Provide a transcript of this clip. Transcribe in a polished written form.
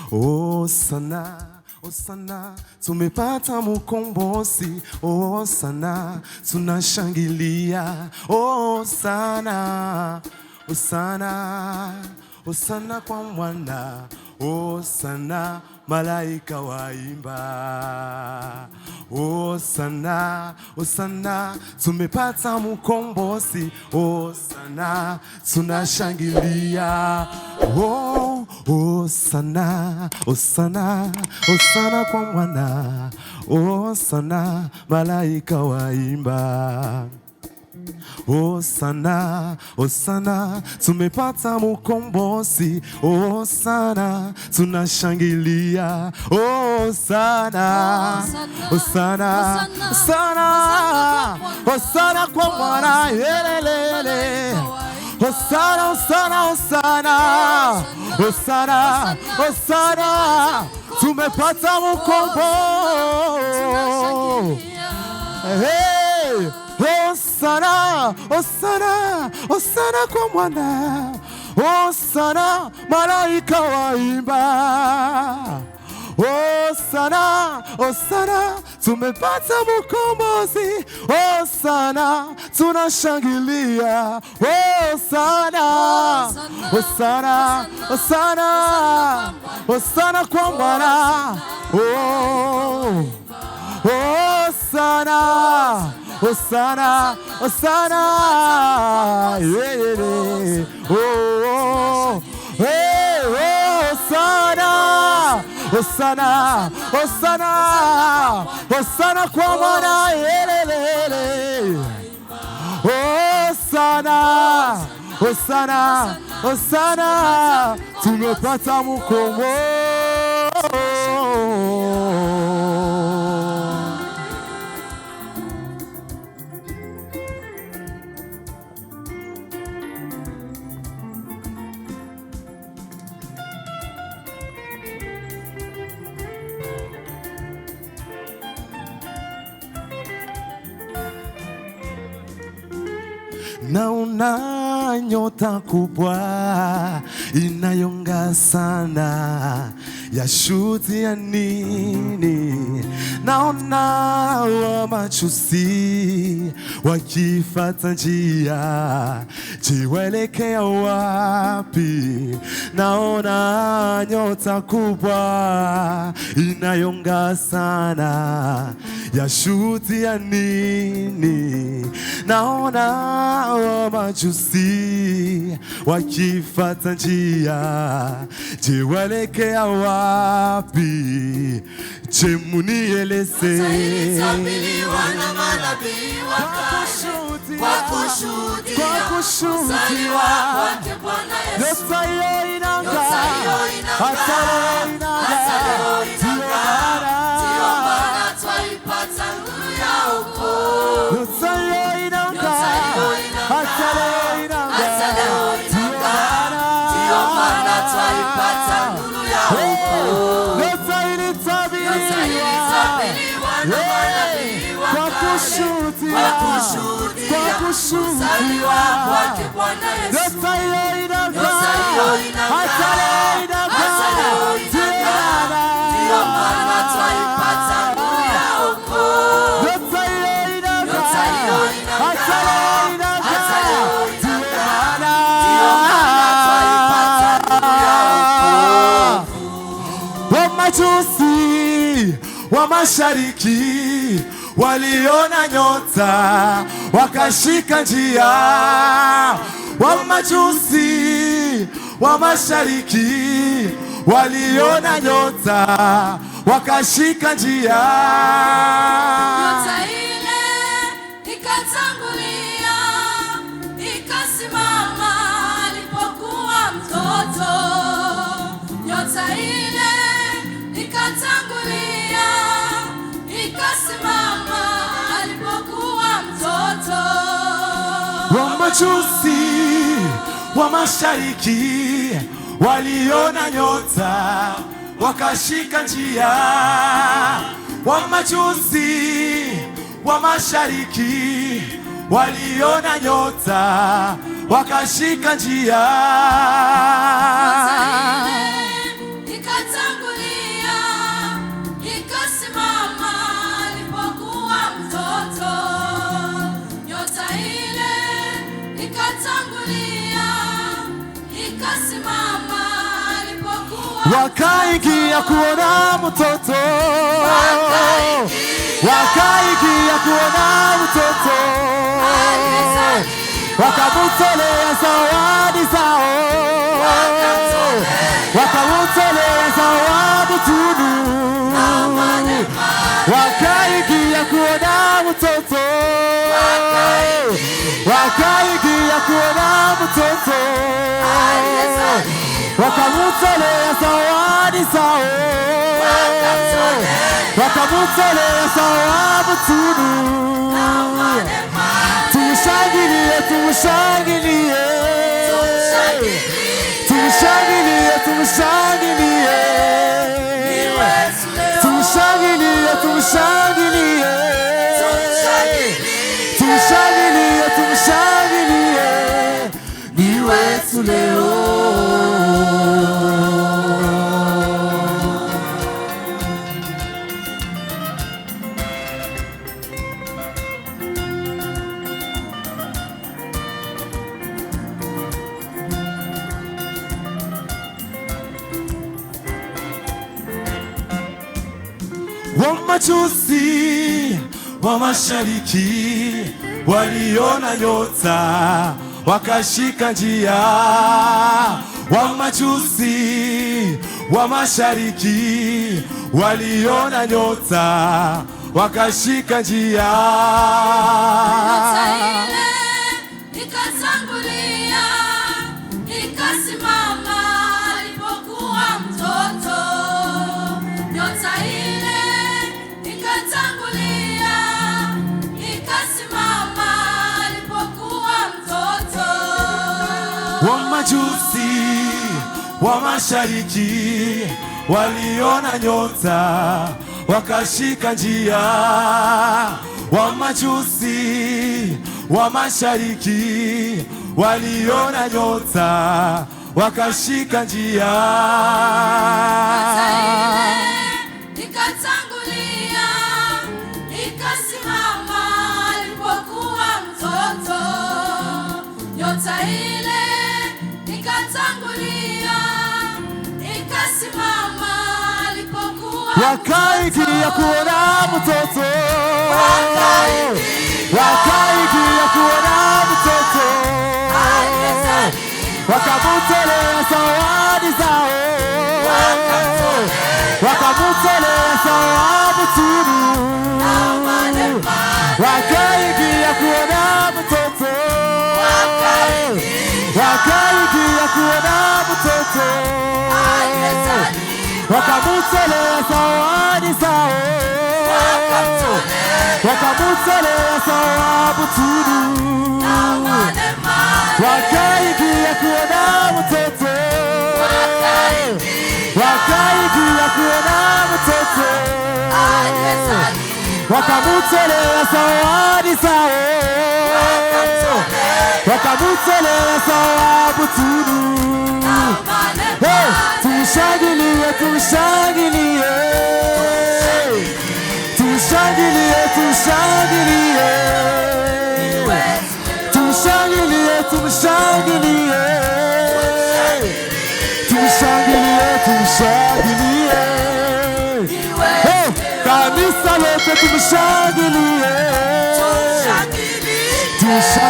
Hosana, Hosana, tumepata mkombozi. Hosana, tunashangilia. Hosana, Hosana, Hosana kwa mwana. Hosana, malaika waimba. Hosana, Hosana, tumepata mkombozi. Hosana, tunashangilia. Oh, Hosana, Hosana, Hosana kwa mwana. Hosana, malaika waimba. Hosana, Hosana, tumepata mkombozi. Hosana, tunashangilia. Hosana, Hosana, Hosana, Hosana kwa mwana. Yelelele. Hosana, Hosana, Hosana, Hosana, Hosana, tumepata mkombozi. Hey! Hosana, Hosana, Hosana kwa mwana. Hosana, malaika waimba. Hosana, Hosana, tumepata mkombozi. Hosana, tunashangilia. Hosana, Hosana, Hosana, Hosana kwa mwana. Oh, Hosana, Hosana, Hosana, yeah, yeah, yeah. Oh, hey, Hosana, Hosana, Hosana, Hosana kwa mwana. Yelelele. Hosana, Hosana, Hosana, tumepata mkombozi. Naona nyota kubwa inayong'aa sana, yashuhudia nini? Naona wamajusi wakifuata njia, je, waelekea wapi? Naona nyota kubwa inayong'aa sana, yashuhudia nini? Naona wamajusi wakifuata njia, je, waelekea wapi? Je, munieleze. Ilitabiriwa na manabii wa kale, kwa kushuhudia kuzaliwa kwake Bwana Yesu. Nyota hiyo inang'aa, hata leo inang'aa. Ndiyo maana twaipata nuru ya wokovu. Nyota hiyo inang'aa, hata leo inang'aa. Ndiyo maana twaipata nuru ya wokovu. Nyota ilitabiriwa na manabii wa kale, kwa kushuhudia kuzaliwa kwake Bwana Yesu. Nyota hiyo inang'aa, hata leo inang'aa. Ndiyo maana twaipata nuru ya wokovu. Nyota hiyo inang'aa, hata leo inang'aa. Ndiyo maana twaipata nuru ya wokovu. Wamajusi wa mashariki waliona nyota wakashika njia. Wamajusi wa mashariki waliona nyota wakashika njia. Nyota ile ikatangulia, ikasimama alipokuwa mtoto. Nyota ile ikatangulia, ikasimama alipokuwa mtoto. Wamajusi wa mashariki waliona nyota wakashika njia. Wamajusi wa mashariki waliona nyota wakashika njia. Nyota ile ikatangulia, wakaingia kuona mtoto, wakaingia kuona mtoto, wakamtolea zawadi zao, wakamtolea zawadi tunu, wakaingia kuona mtoto, wakaingia kuona mtoto, wakamtolea zawadi zao, wakamtolea zawadi tunu. Tumshangilie, tumshangilie, tumshangilie, tumshangilie, tumshangilie, tumshangilie, tumshangilie, tumshangilie, ni wetu leo. Wamajusi wa mashariki waliona nyota wakashika njia. Wamajusi wa mashariki waliona nyota wakashika njia. Nyota ile ikatangulia ikasimama alipokuwa mtoto. Nyota ile ikatangulia ikasimama alipokuwa mtoto. Wamajusi wa mashariki waliona nyota wakashika njia. Wamajusi wa mashariki waliona nyota wakashika njia. Nyota ile ikatangulia ikasimama alipokuwa mtoto. Nyota ile ikatangulia ikasimama alipokuwa wakaingia kuona mtoto, wakaingia kuona mtoto, wakamtolea zawadi zao, wakamtolea zawadi tunu, wakaingia kuona mtoto, wakaingia kuona mtoto, wakamtolea zawadi zao, wakamtolea zawadi tunu, wakaingia kuona mtoto, wakaingia kuona mtoto, wakamtolea zawadi zao, wakamtolea zawadi tunu. Tumshangilie, tumshangilie, tumshangilie, tumshangilie, tumshangilie, tumshangilie, tumshangilie, tumshangilie. Kanisa lote tumshangilie, tumshangilie.